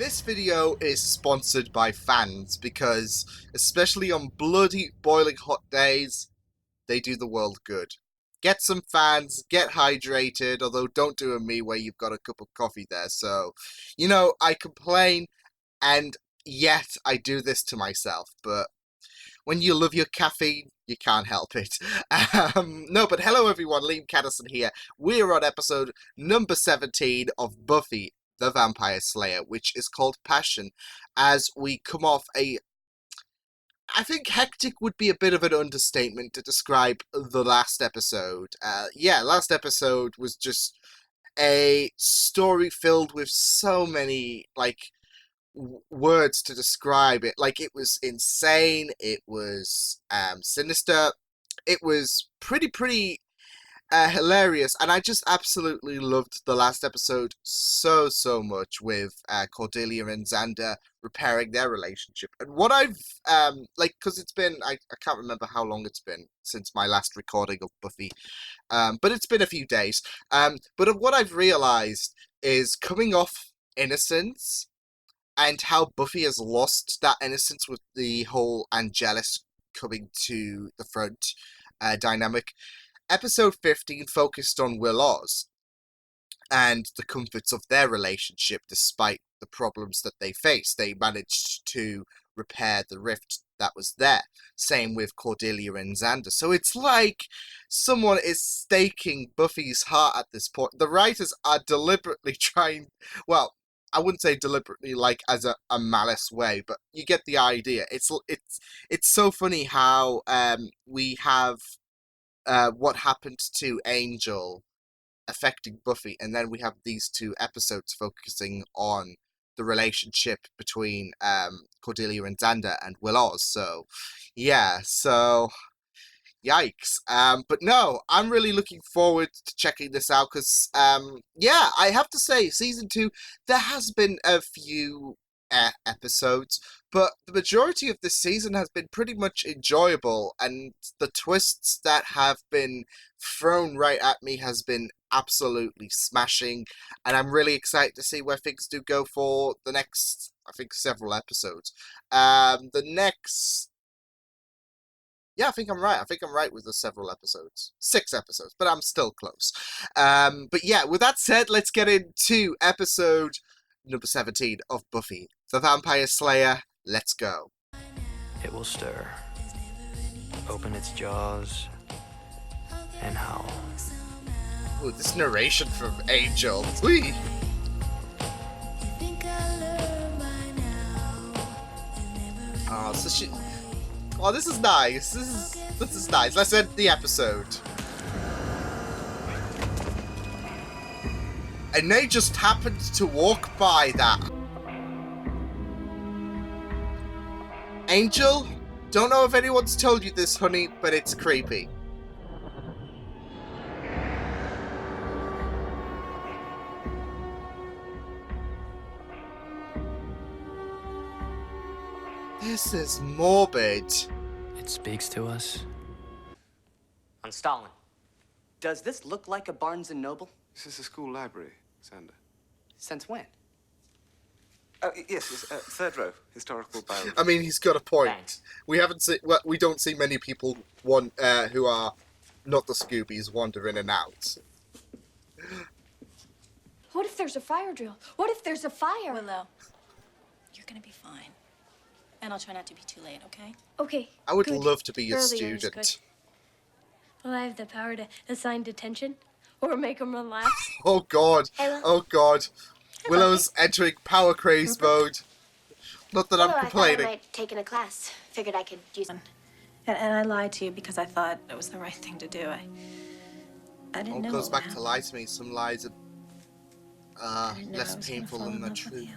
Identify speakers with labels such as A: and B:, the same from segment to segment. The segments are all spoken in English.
A: This video is sponsored by fans because, especially on bloody boiling hot days, they do the world good. Get some fans, get hydrated, although don't do a me where you've got a cup of coffee there. So, I complain, and yet I do this to myself, but when you love your caffeine, you can't help it. No, but hello everyone, Liam Catterson here. We're on episode number 17 of Buffy, the Vampire Slayer, which is called Passion, as we come off I think hectic would be a bit of an understatement to describe the last episode. Last episode was just a story filled with so many, words to describe it. Like, it was insane, it was sinister, it was pretty hilarious, and I just absolutely loved the last episode so much, with Cordelia and Xander repairing their relationship. And what I've because it's been, I can't remember how long it's been since my last recording of Buffy, but it's been a few days. But what I've realized is, coming off Innocence, and how Buffy has lost that innocence with the whole Angelus coming to the front dynamic. Episode 15 focused on Will Oz and the comforts of their relationship despite the problems that they faced. They managed to repair the rift that was there. Same with Cordelia and Xander. So it's like someone is staking Buffy's heart at this point. The writers are deliberately trying, well, I wouldn't say deliberately, like as a malice way, but you get the idea. It's so funny how we have what happened to Angel affecting Buffy, and then we have these two episodes focusing on the relationship between Cordelia and Xander and Will Oz. So, yikes. But no, I'm really looking forward to checking this out because, I have to say, season 2, there has been a few episodes, but the majority of this season has been pretty much enjoyable, and the twists that have been thrown right at me has been absolutely smashing, and I'm really excited to see where things do go for the next, I think, several episodes. I think I'm right. I think I'm right with the several episodes. 6 episodes, but I'm still close. But yeah, with that said, let's get into episode number 17 of Buffy, the Vampire Slayer. Let's go.
B: It will stir, open its jaws, and howl.
A: Ooh, this narration from Angel. Whee! Oh, this is nice. This is nice. Let's end the episode. And they just happened to walk by that. Angel, don't know if anyone's told you this, honey, but it's creepy. This is morbid.
B: It speaks to us.
C: I'm Stalin. Does this look like a Barnes & Noble?
D: This is the school library, Xander.
C: Since when?
D: Yes, third row, historical biography.
A: I mean, he's got a point.
C: Thanks.
A: We don't see many people who are not the Scoobies wander in and out.
E: What if there's a fire drill? What if there's a fire?
F: Willow, you're gonna be fine. And I'll try not to be too late, okay?
E: Okay.
A: I would
E: good.
A: love to be a
E: Earlier is
A: student.
E: good. Will I have the power to assign detention? Or make them run laps?
A: Oh god.
E: Hello.
A: Oh god. Willow's entering power craze mode. Not that I'm complaining.
E: I might take in a class. Figured I could use them.
F: And I lied to you because I thought it was the right thing to do. I didn't know.
A: It goes
F: what
A: back
F: would
A: to lie to me. Some lies are
F: I didn't know I
A: less
F: was gonna
A: painful
F: fall
A: than
F: in
A: the
F: love with
A: truth.
F: you.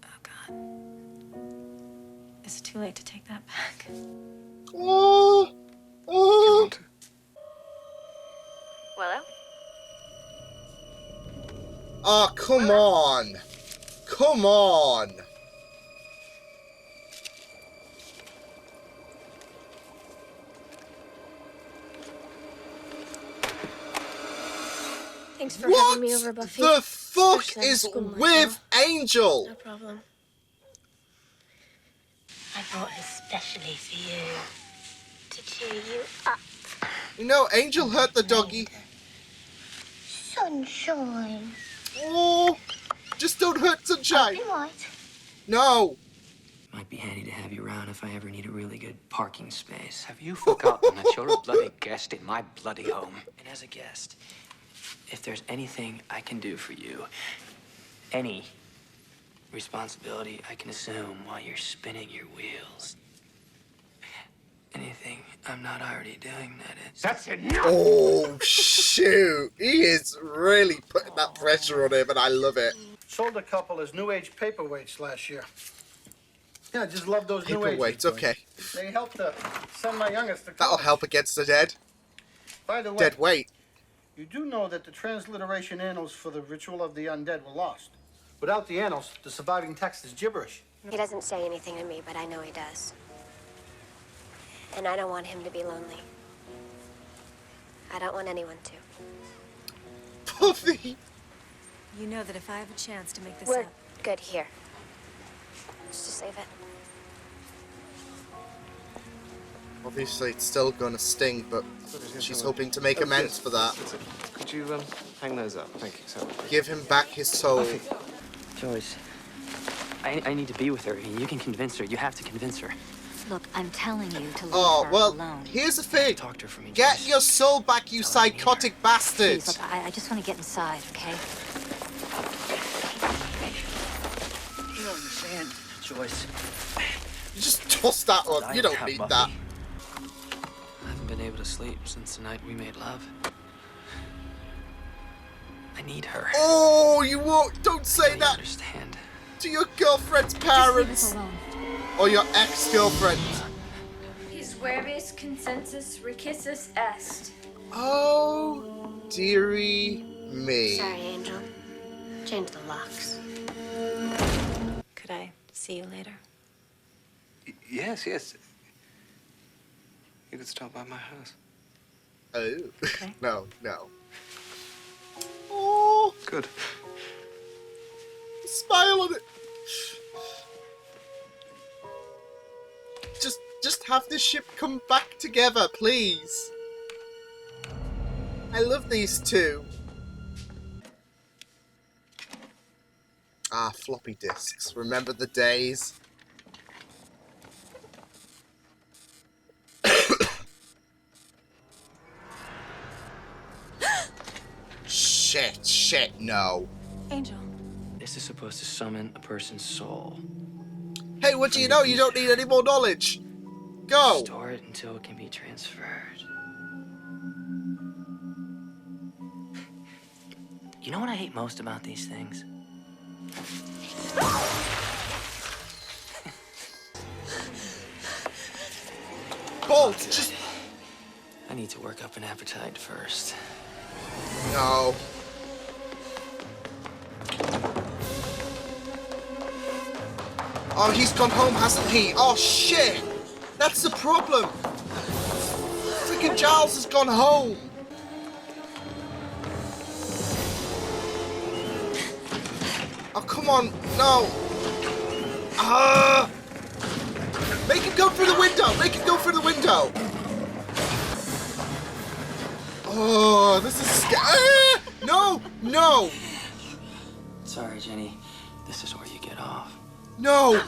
F: Oh, God. Is it too late to take that back?
A: Oh,
D: You
A: oh.
D: want to?
E: Willow?
A: Oh, come on. Come on.
E: Thanks for
A: What
E: having me over, Buffy.
A: the fuck
E: Especially on a
A: is
E: school night,
A: with
E: you know?
A: Angel?
E: No problem.
G: I brought it especially for you. To cheer you up.
A: You know, Angel hurt the doggy.
G: Sunshine.
A: Oh, just don't hurt Sunshine.
G: Open wide.
A: No.
B: Might be handy to have you around if I ever need a really good parking space.
C: Have you forgotten that you're a bloody guest in my bloody home?
B: And as a guest, if there's anything I can do for you, any responsibility I can assume while you're spinning your wheels, anything I'm not already doing, that is.
C: That's enough!
A: Oh, shoot. He is really putting that pressure on him, and I love it.
H: Sold a couple as new age paperweights last year. Yeah, I just love those new age.
A: Paperweights, okay.
H: They helped send my youngest to college.
A: That'll help against the dead.
H: By the way,
A: Dead weight.
H: you do know that the transliteration annals for the ritual of the undead were lost. Without the annals, the surviving text is gibberish.
E: He doesn't say anything to me, but I know he does. And I don't want him to be lonely. I don't want anyone to.
A: Buffy.
F: You know that if I have a chance to make this
E: We're
F: up,
E: good here. Let's just save it.
A: Obviously, it's still gonna sting, but she's hoping to make amends for that.
D: Could you hang those up? Thank you so much.
A: Give him back his soul.
B: Joyce, I need to be with her. You can convince her. You have to convince her.
G: Look, I'm telling you to leave
A: Oh,
G: her
A: well,
G: alone.
A: here's the thing.
B: Talk to her for me,
A: Get
B: Joyce.
A: your soul back, you
B: Tell her I need her.
A: psychotic bastard.
G: Please, look, I just want to get inside, okay?
B: You don't understand, Joyce.
A: You just toss that on. You don't need
B: Buffy.
A: that.
B: I haven't been able to sleep since the night we made love. I need her.
A: Oh, you won't. Don't say
B: You
A: that
B: understand?
A: to your girlfriend's
G: Just leave
A: parents
G: us alone.
A: or your ex-girlfriend.
E: His verbis consensus recissus est.
A: Oh, dearie me.
E: Sorry, Angel. Change the locks.
F: could I see you later?
D: Yes, yes. You could stop by my house.
A: Oh,
F: Okay.
A: no. Oh,
D: Good.
A: smile on it. Just have this ship come back together, please. I love these two. Ah, floppy disks. Remember the days? Shit, no.
F: Angel.
B: This is supposed to summon a person's soul.
A: Hey, what do you know? You don't need any more knowledge. Go.
B: Store it until it can be transferred. You know what I hate most about these things?
A: Bolt, just...
B: I need to work up an appetite first.
A: No. Oh, he's gone home, hasn't he? Oh, shit! That's the problem! Freaking Giles has gone home! Oh, come on, no! Ah! Make him go through the window! Make him go through the window! Oh, this is scary! No!
B: Sorry, Jenny. This is where you get off.
A: No!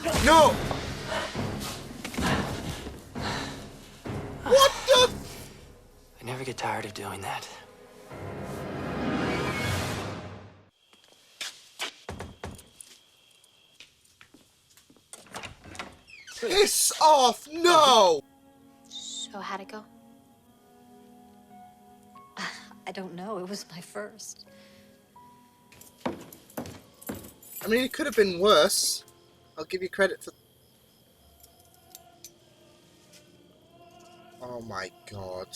A: What the?
B: I never get tired of doing that.
A: Piss off! No!
E: So how'd it go?
G: I don't know. It was my first.
A: I mean, it could have been worse. I'll give you credit for... Oh my god.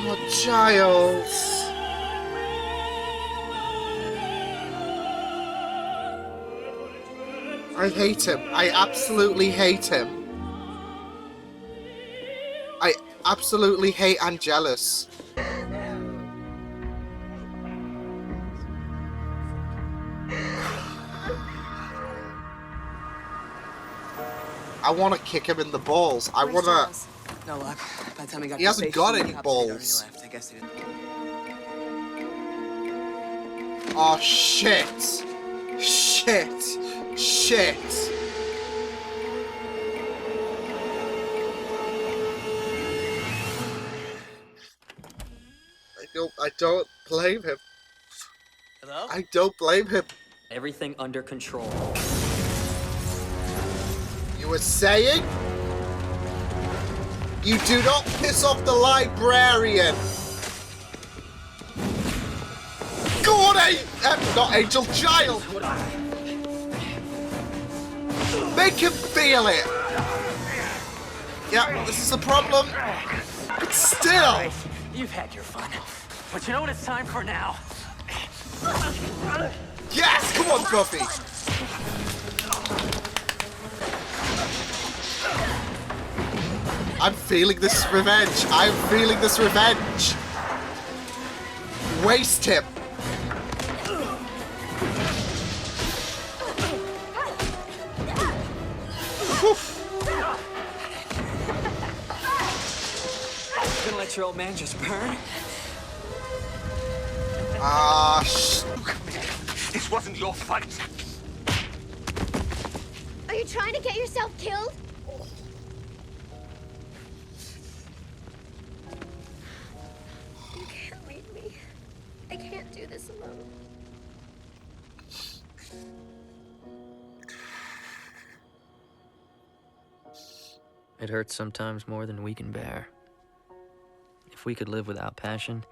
A: Oh, Giles. I hate him. I absolutely hate him. I absolutely hate Angelus. I want to kick him in the balls. I want to...
B: No luck. By the time we got
A: He hasn't got any balls.
B: I guess they didn't.
A: Oh, shit. Shit. Shit. I don't blame him.
C: Hello?
A: I don't blame him.
C: Everything under control.
A: You were saying? You do not piss off the librarian. Go on, not Angel, Child. Make him feel it. Yeah, this is a problem. But still.
B: You've had your fun. But you know what it's time for now?
A: Yes, come on, Buffy. I'm feeling this revenge. I'm feeling this revenge. Waste him.
B: Gonna let your old man just burn?
D: This wasn't your fight.
E: Are you trying to get yourself killed? You can't leave me. I can't do this alone.
B: It hurts sometimes more than we can bear. If we could live without passion,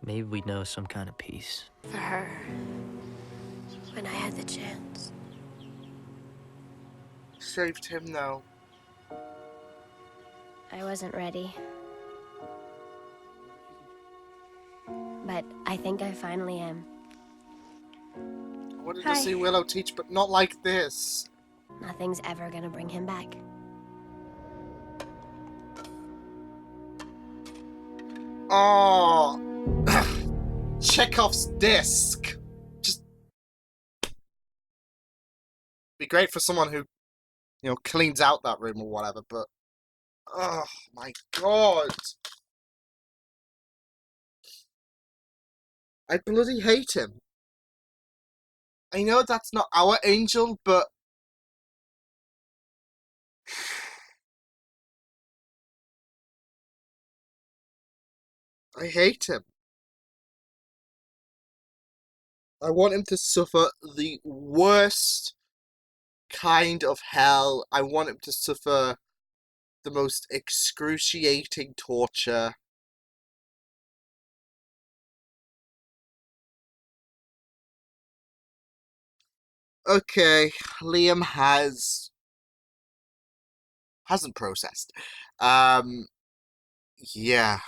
B: maybe we'd know some kind of peace.
E: For her. When I had the chance.
A: Saved him now.
E: I wasn't ready. But I think I finally am.
A: I wanted to
E: Hi.
A: see Willow teach, but not like this.
E: Nothing's ever gonna bring him back.
A: Oh. Chekhov's disc. Just be great for someone who, you know, cleans out that room or whatever, but oh my god. I bloody hate him. I know that's not our Angel, but I hate him. I want him to suffer the worst kind of hell. I want him to suffer the most excruciating torture. Okay, Liam hasn't processed. Yeah.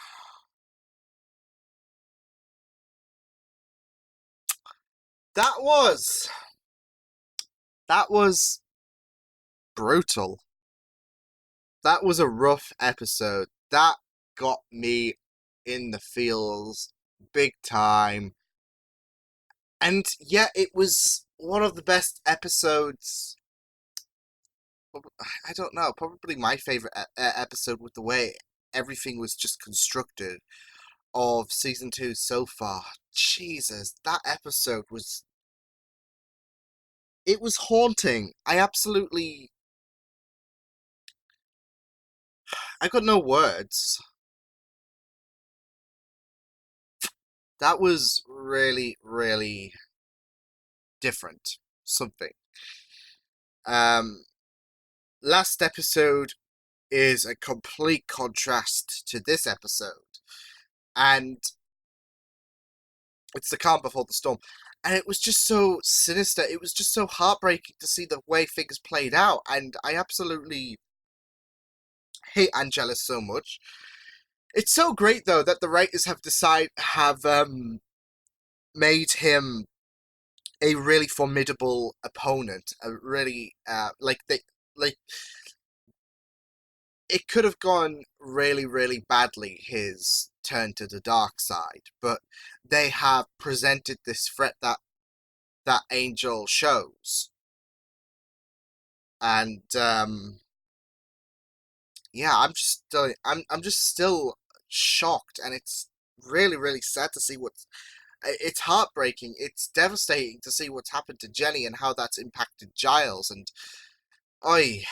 A: That was brutal. That was a rough episode. That got me in the feels big time. And yeah, it was one of the best episodes. I don't know, probably my favorite episode with the way everything was just constructed of season 2 so far. Jesus, that episode was... It was haunting. I got no words. That was really, really different. Something. Last episode is a complete contrast to this episode. And it's the calm before the storm. And it was just so sinister. It was just so heartbreaking to see the way things played out. And I absolutely hate Angelus so much. It's so great, though, that the writers have made him a really formidable opponent, a really like it could have gone really, really badly, his turn to the dark side, but they have presented this threat that Angel shows. And yeah, I'm just still shocked, and it's really, really sad to see it's heartbreaking. It's devastating to see what's happened to Jenny and how that's impacted Giles. And oi,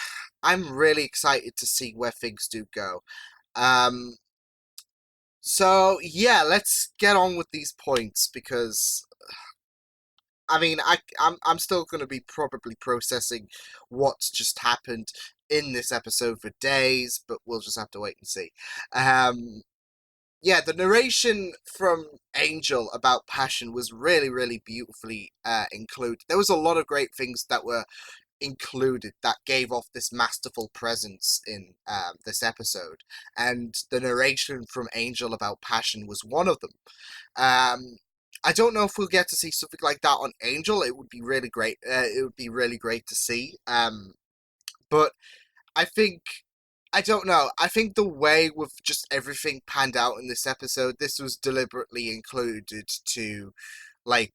A: I'm really excited to see where things do go. Um, so yeah, let's get on with these points, because I mean, I'm still going to be probably processing what's just happened in this episode for days, but we'll just have to wait and see. Um, yeah, the narration from Angel about passion was really, really beautifully included. There was a lot of great things that were included that gave off this masterful presence in this episode, and the narration from Angel about passion was one of them. I don't know if we'll get to see something like that on Angel. It would be really great. It would be really great to see. But I think, I don't know. I think the way with just everything panned out in this episode, this was deliberately included to, like,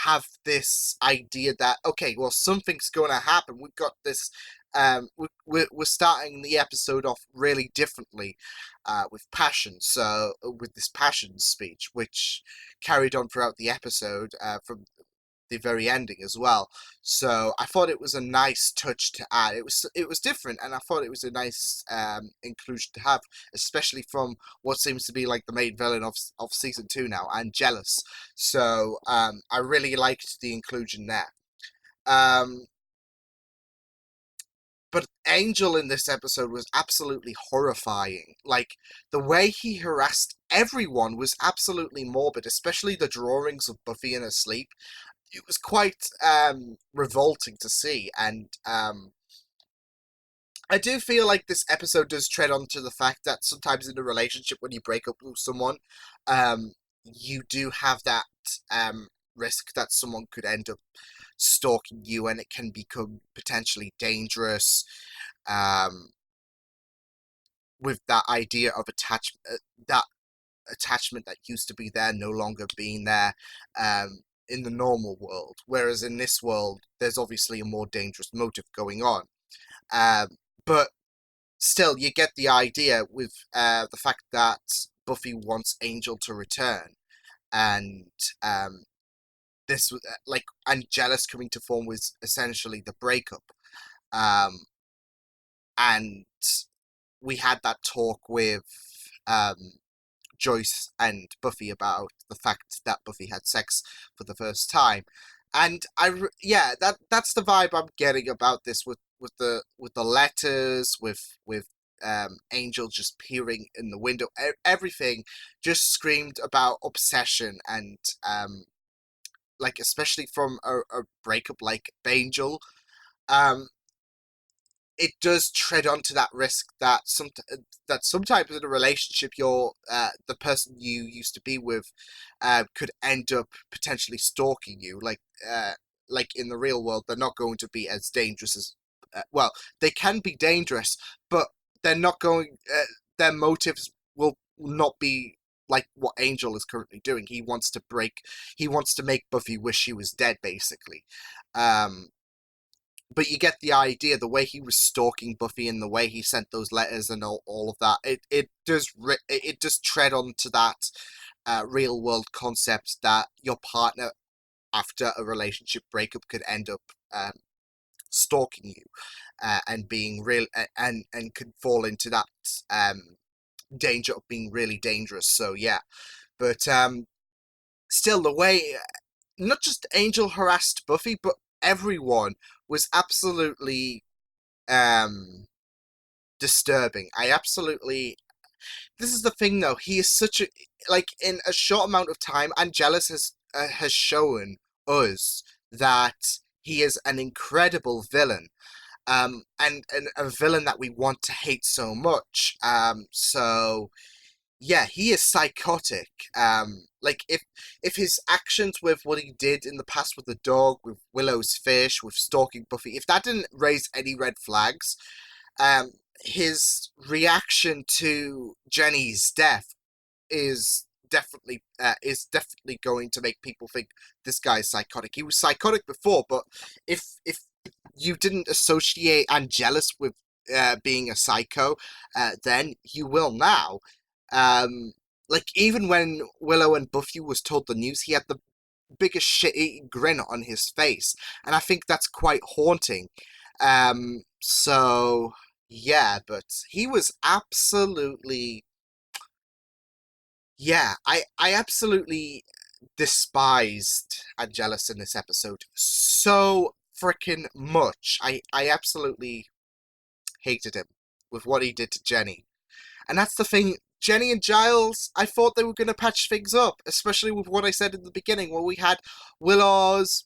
A: have this idea that, okay, well, something's going to happen. We've got this. We're starting the episode off really differently, with passion. So with this passion speech, which carried on throughout the episode, from the very ending as well. So I thought it was a nice touch to add. It was different, and I thought it was a nice inclusion to have, especially from what seems to be like the main villain of season 2 now, and Jealous. So I really liked the inclusion there. Um, but Angel in this episode was absolutely horrifying. Like, the way he harassed everyone was absolutely morbid, especially the drawings of Buffy in her sleep. It was quite revolting to see, and I do feel like this episode does tread onto the fact that sometimes in a relationship, when you break up with someone, you do have that risk that someone could end up stalking you, and it can become potentially dangerous. Um, with that idea of that attachment that used to be there no longer being there, in the normal world. Whereas in this world, there's obviously a more dangerous motive going on. Um, but still, you get the idea with the fact that Buffy wants Angel to return, and this was and Jealous coming to form was essentially the breakup. Um, and we had that talk with Joyce and Buffy about the fact that Buffy had sex for the first time, and yeah, that's the vibe I'm getting about this, with the letters, with Angel just peering in the window. Everything just screamed about obsession, and especially from a breakup like Angel. Um, it does tread onto that risk that sometimes in a relationship, the person you used to be with could end up potentially stalking you. Like in the real world, they're not going to be as dangerous as well. They can be dangerous, but they're not going. Their motives will not be like what Angel is currently doing. He wants to break. He wants to make Buffy wish she was dead, basically. Um, but you get the idea, the way he was stalking Buffy and the way he sent those letters and all of that. It does tread onto that real world concept that your partner after a relationship breakup could end up stalking you, and being real, and could fall into that danger of being really dangerous. So yeah, but still, the way not just Angel harassed Buffy, but everyone was absolutely disturbing. This is the thing though, he is such a, in a short amount of time, Angelus has shown us that he is an incredible villain. And a villain that we want to hate so much. So yeah, he is psychotic. Like if his actions with what he did in the past with the dog, with Willow's fish, with stalking Buffy, if that didn't raise any red flags, um, his reaction to Jenny's death is definitely going to make people think this guy is psychotic. He was psychotic before, but if you didn't associate Angelus with being a psycho, then you will now. Like even when Willow and Buffy was told the news, he had the biggest shit-eating grin on his face, and I think that's quite haunting. So yeah, but he was absolutely yeah, I absolutely despised Angelus in this episode so freaking much. I absolutely hated him with what he did to Jenny. And that's the thing, Jenny and Giles, I thought they were going to patch things up, especially with what I said in the beginning, where we had Willow's,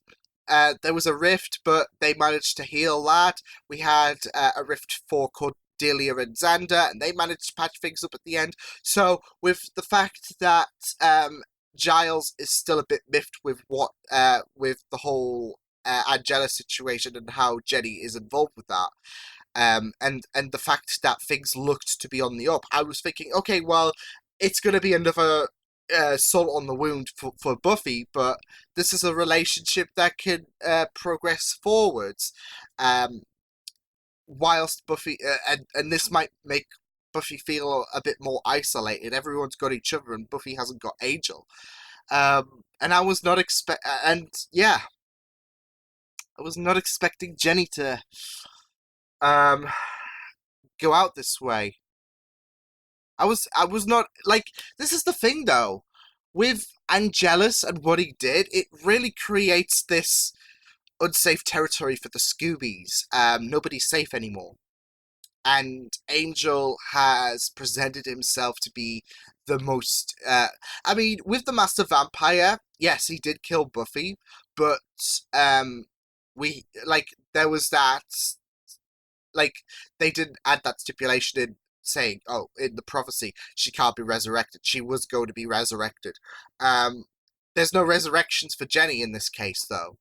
A: there was a rift, but they managed to heal that. We had a rift for Cordelia and Xander, and they managed to patch things up at the end. So, with the fact that Giles is still a bit miffed with with the whole Angela situation and how Jenny is involved with that, and the fact that things looked to be on the up, I was thinking, okay, well, it's going to be another salt on the wound for Buffy, but this is a relationship that can progress forwards. Um, whilst Buffy, and this might make Buffy feel a bit more isolated. Everyone's got each other, and Buffy hasn't got Angel. And I was not and yeah, I was not expecting Jenny to um go out this way. I was not like, this is the thing though. With Angelus and what he did, it really creates this unsafe territory for the Scoobies. Nobody's safe anymore. And Angel has presented himself to be the most I mean, with the Master Vampire, yes, he did kill Buffy, but we like there was that, like, they didn't add that stipulation in saying, oh, in the prophecy, she can't be resurrected. She was going to be resurrected. Um, there's no resurrections for Jenny in this case, though.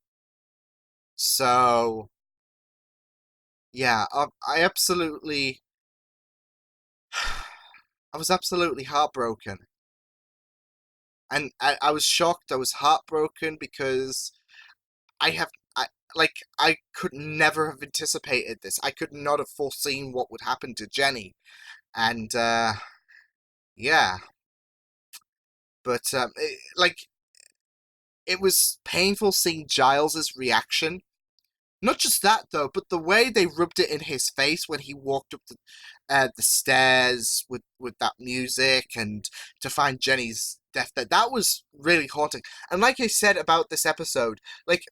A: So, yeah, I absolutely, I was absolutely heartbroken. And I was shocked, I was heartbroken because I have, I, I could never have anticipated this. I could not have foreseen what would happen to Jenny. And, yeah. But it was painful seeing Giles's reaction. Not just that though, but the way they rubbed it in his face when he walked up the stairs with that music, and to find Jenny's death there, that was really haunting. And like I said about this episode, like,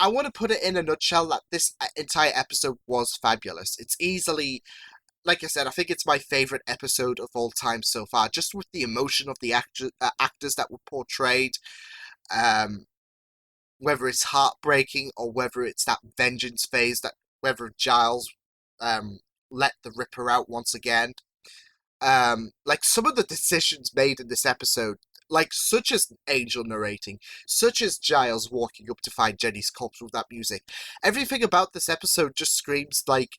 A: I want to put it in a nutshell that this entire episode was fabulous. It's easily, like I said, I think it's my favorite episode of all time so far, just with the emotion of the actors that were portrayed, um, whether it's heartbreaking or whether it's that vengeance phase, that whether Giles let the Ripper out once again. Like some of the decisions made in this episode, like such as Angel narrating, such as Giles walking up to find Jenny's corpse with that music. Everything about this episode just screams like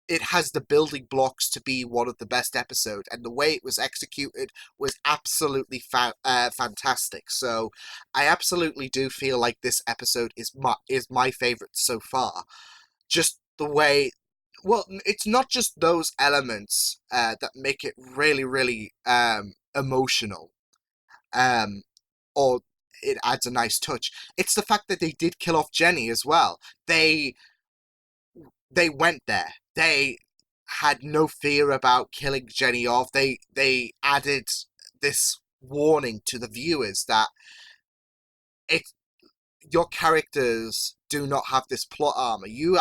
A: it has the building blocks to be one of the best episodes, and the way it was executed was absolutely fantastic. So I absolutely do feel like this episode is my favorite so far. Just the way, well, it's not just those elements that make it really, really emotional, um, or it adds a nice touch. It's the fact that they did kill off Jenny as well. They went there. They had no fear about killing Jenny off. They added this warning to the viewers that it your characters do not have this plot armor. You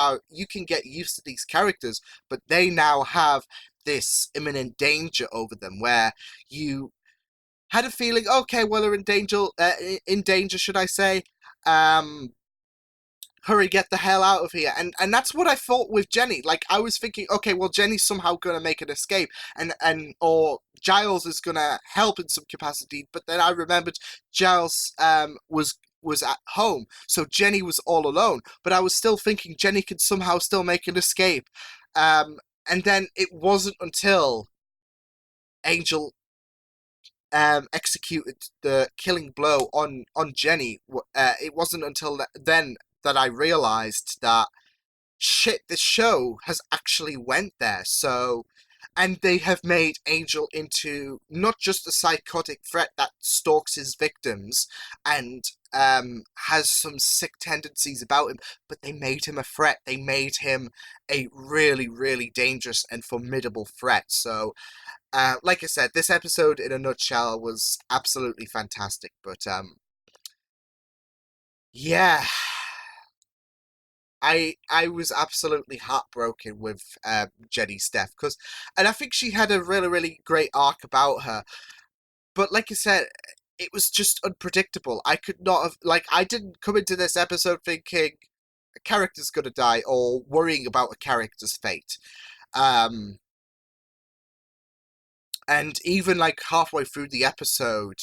A: can get used to these characters, but they now have this imminent danger over them where you had a feeling, okay, well, they're in danger, should I say. hurry, get the hell out of here. And that's what I thought with Jenny. Like, I was thinking, okay, well, Jenny's somehow gonna make an escape, or Giles is gonna help in some capacity. But then I remembered Giles was at home, so Jenny was all alone. But I was still thinking Jenny could somehow still make an escape. And then it wasn't until Angel executed the killing blow on Jenny. It wasn't until then that I realized that shit, this show has actually went there. So, and they have made Angel into not just a psychotic threat that stalks his victims and has some sick tendencies about him, but they made him a threat. They made him a really, really dangerous and formidable threat. So, like I said, this episode in a nutshell was absolutely fantastic. But yeah, I was absolutely heartbroken with Jenny's death and I think she had a really, really great arc about her. But like I said, it was just unpredictable. I could not have, I didn't come into this episode thinking a character's gonna die or worrying about a character's fate. And even like halfway through the episode,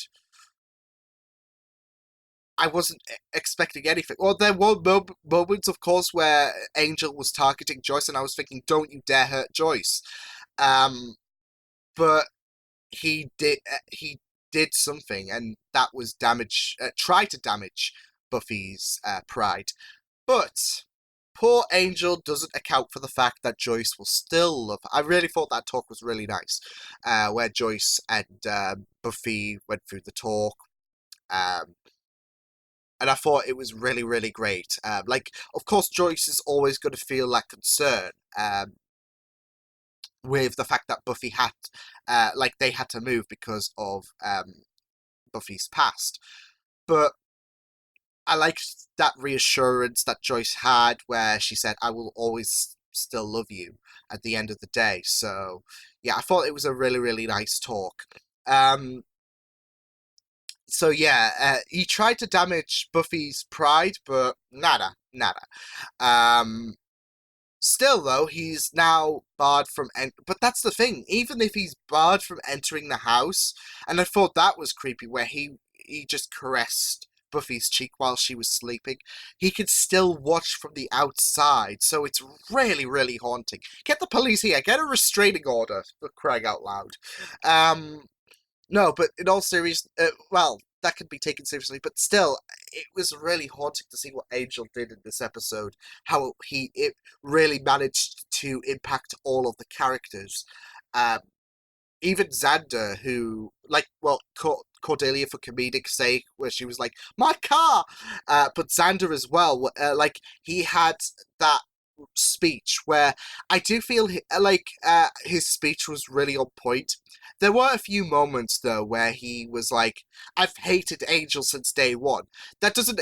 A: I wasn't expecting anything. Well, there were moments, of course, where Angel was targeting Joyce, and I was thinking, "Don't you dare hurt Joyce!" But he did something, and that was try to damage Buffy's pride. But poor Angel doesn't account for the fact that Joyce will still love her. I really thought that talk was really nice, where Joyce and Buffy went through the talk. And I thought it was really, really great. Of course, Joyce is always going to feel that concern with the fact that Buffy they had to move because of Buffy's past. But I liked that reassurance that Joyce had where she said, I will always still love you at the end of the day. So, yeah, I thought it was a really, really nice talk. So yeah, he tried to damage Buffy's pride, but nada. Still though, he's now barred from but that's the thing, even if he's barred from entering the house, and I thought that was creepy where he just caressed Buffy's cheek while she was sleeping, he could still watch from the outside, so it's really, really haunting. Get the police here, get a restraining order, for crying out loud. No, but in all seriousness, well, that could be taken seriously, but still, it was really haunting to see what Angel did in this episode. How it really managed to impact all of the characters. Even Xander, who, Cordelia for comedic sake, where she was like, my car! But Xander as well, he had that speech where I do feel his speech was really on point. There were a few moments though where he was like, I've hated Angel since day one. That doesn't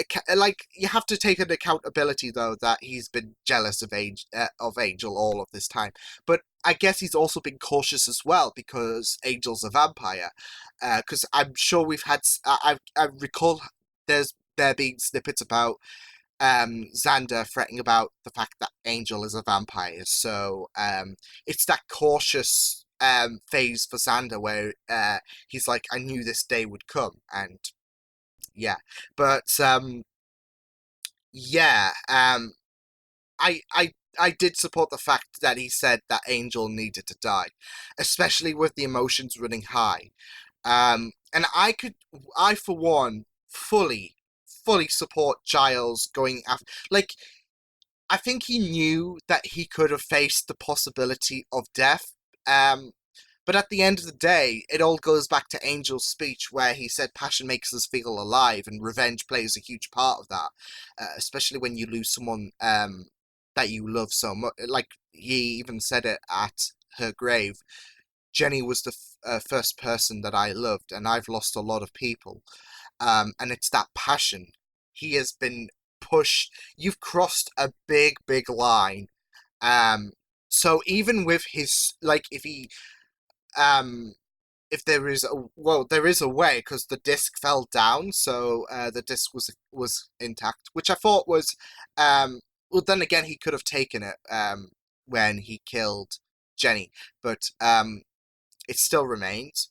A: you have to take an accountability though that he's been jealous of Angel all of this time. But I guess he's also been cautious as well because Angel's a vampire. Because I'm sure we've had I recall there being snippets about Xander fretting about the fact that Angel is a vampire. So it's that cautious phase for Xander where he's like, I knew this day would come, and yeah. But yeah, I did support the fact that he said that Angel needed to die, especially with the emotions running high. And I for one, fully support Giles going after. I think he knew that he could have faced the possibility of death. But at the end of the day, it all goes back to Angel's speech where he said passion makes us feel alive, and revenge plays a huge part of that, especially when you lose someone that you love so much. Like, he even said it at her grave. Jenny was the first person that I loved, and I've lost a lot of people. And it's that passion. He has been pushed. You've crossed a big, big line. So even with his, if he if there is there is a way, because the disc fell down, so the disc was intact, which I thought was well, then again, he could have taken it when he killed Jenny, but it still remains.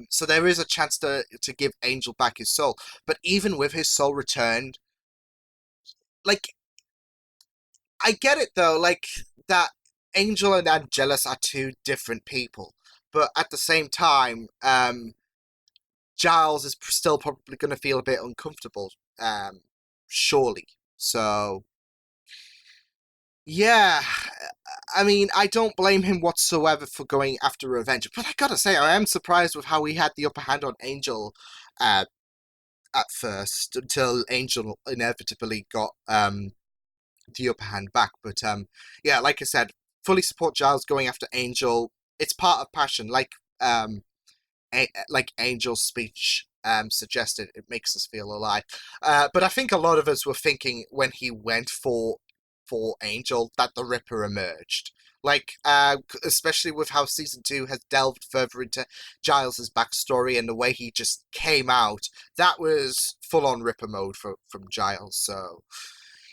A: So there is a chance to give Angel back his soul, but even with his soul returned, like, I get it though, like, that Angel and Angelus are two different people, but at the same time, Giles is still probably going to feel a bit uncomfortable, surely. So, yeah, I mean, I don't blame him whatsoever for going after revenge, but I gotta say, I am surprised with how he had the upper hand on Angel uh, at first, until Angel inevitably got the upper hand back. But yeah, like I said, fully support Giles going after Angel. It's part of passion, like Angel's speech suggested. It makes us feel alive. But I think a lot of us were thinking when he went for Angel that the Ripper emerged. Like, especially with how season 2 has delved further into Giles's backstory and the way he just came out, that was full-on Ripper mode from Giles. So,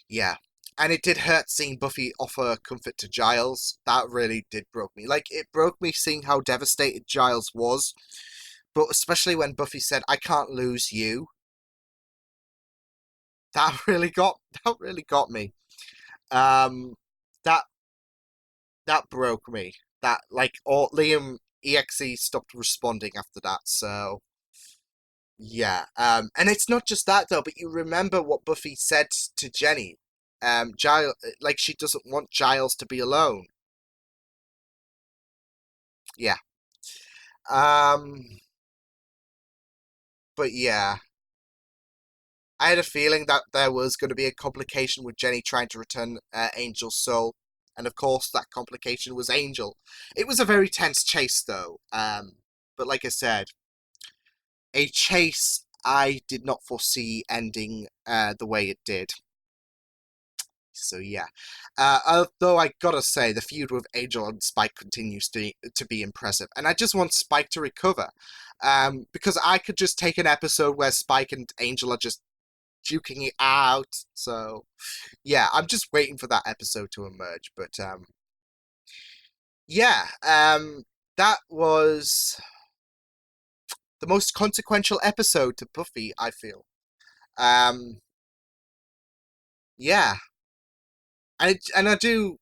A: yeah. And it did hurt seeing Buffy offer comfort to Giles. That really did broke me. Like, it broke me seeing how devastated Giles was. But especially when Buffy said, "I can't lose you." That really got me. That that broke me. That, like, or Liam EXE stopped responding after that. So yeah. And it's not just that though, but you remember what Buffy said to Jenny. Giles, like, she doesn't want Giles to be alone. Yeah. But yeah, I had a feeling that there was going to be a complication with Jenny trying to return Angel's soul, and of course that complication was Angel. It was a very tense chase though, but like I said, a chase I did not foresee ending the way it did. So yeah, although I gotta say the feud with Angel and Spike continues to be impressive, and I just want Spike to recover, because I could just take an episode where Spike and Angel are just duking it out. So yeah, I'm just waiting for that episode to emerge. But yeah, that was the most consequential episode to Buffy, I feel. Yeah, and I do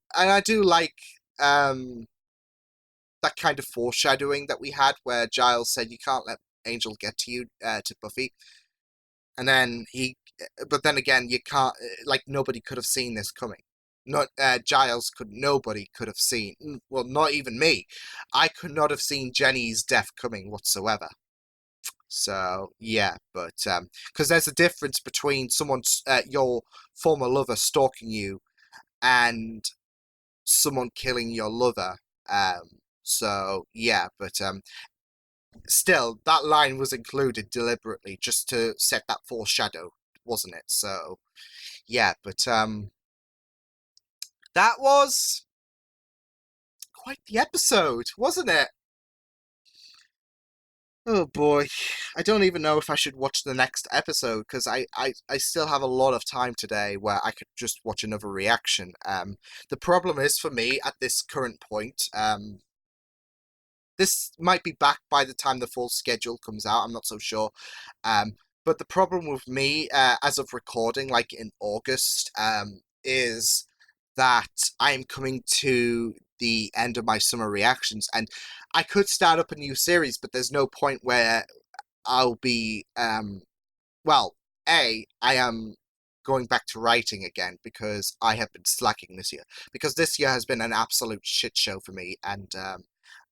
A: like that kind of foreshadowing that we had, where Giles said, "You can't let Angel get to you," to Buffy, and then but then again, you can't, like, nobody could have seen this coming. Not nobody could have seen, well, not even me. I could not have seen Jenny's death coming whatsoever. So yeah, but because there's a difference between someone's your former lover stalking you and someone killing your lover. So yeah, but still, that line was included deliberately just to set that foreshadow, wasn't it? So yeah, but that was quite the episode, wasn't it? Oh boy, I don't even know if I should watch the next episode, because I still have a lot of time today where I could just watch another reaction. The problem is, for me at this current point, this might be back by the time the full schedule comes out. I'm not so sure. But the problem with me, as of recording, like in August, is that I'm coming to the end of my summer reactions, and I could start up a new series, but there's no point where I'll be, well, I am going back to writing again, because I have been slacking this year. Because this year has been an absolute shit show for me, and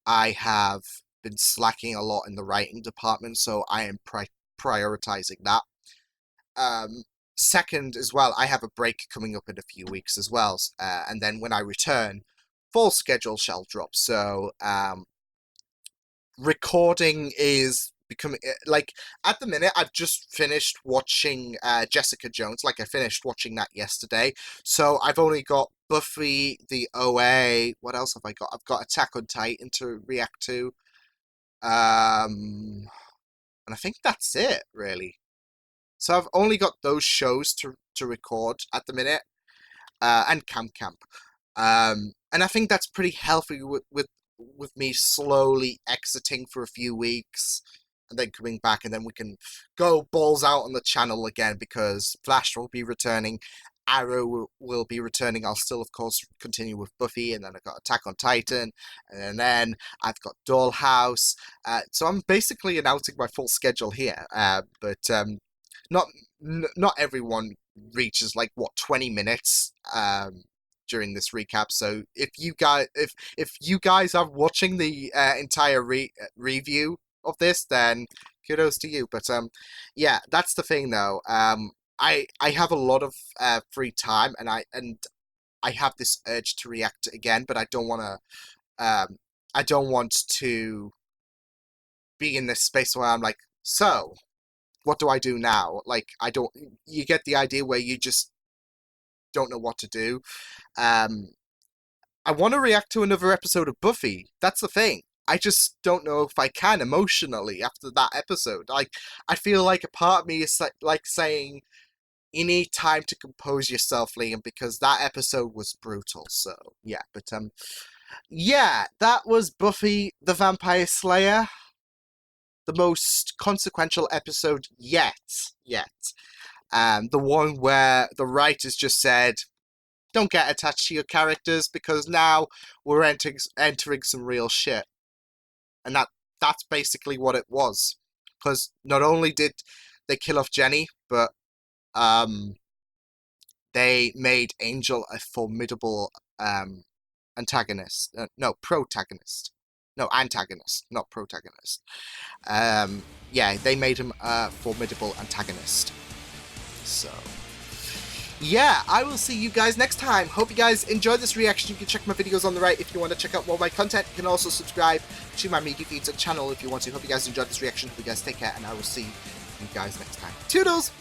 A: I have been slacking a lot in the writing department, so I am prioritizing that. Um, Second, as well, I have a break coming up in a few weeks as well, and then when I return, full schedule shall drop. So recording is becoming, like, at the minute I've just finished watching Jessica Jones. Like, I finished watching that yesterday, so I've only got Buffy, the OA. What else have I got? I've got Attack on Titan to react to. And I think that's it, really. So I've only got those shows to record at the minute, and Camp. And I think that's pretty healthy with me slowly exiting for a few weeks and then coming back, and then we can go balls out on the channel again because Flash will be returning, Arrow will be returning. I'll still, of course, continue with Buffy, and then I've got Attack on Titan, and then I've got Dollhouse. So I'm basically announcing my full schedule here, but not not everyone reaches like what 20 minutes during this recap. So if you guys are watching the entire review of this, then kudos to you. But yeah, that's the thing though. I have a lot of free time, and I have this urge to react again, but I don't want to be in this space where I'm like, so what do I do now? Like, you get the idea where you just don't know what to do. I want to react to another episode of Buffy. That's the thing. I just don't know if I can emotionally after that episode. Like, I feel like a part of me is like saying, you need time to compose yourself, Liam, because that episode was brutal. So, yeah. But, yeah, that was Buffy the Vampire Slayer. The most consequential episode yet. The one where the writers just said, don't get attached to your characters because now we're entering some real shit. And that's basically what it was. Because not only did they kill off Jenny, but they made Angel a formidable antagonist. Protagonist. No, antagonist, not protagonist. Yeah, they made him a formidable antagonist. So, yeah, I will see you guys next time. Hope you guys enjoyed this reaction. You can check my videos on the right if you want to check out more of my content. You can also subscribe to my media feeds and channel if you want to. Hope you guys enjoyed this reaction. Hope you guys take care, and I will see you guys next time. Toodles!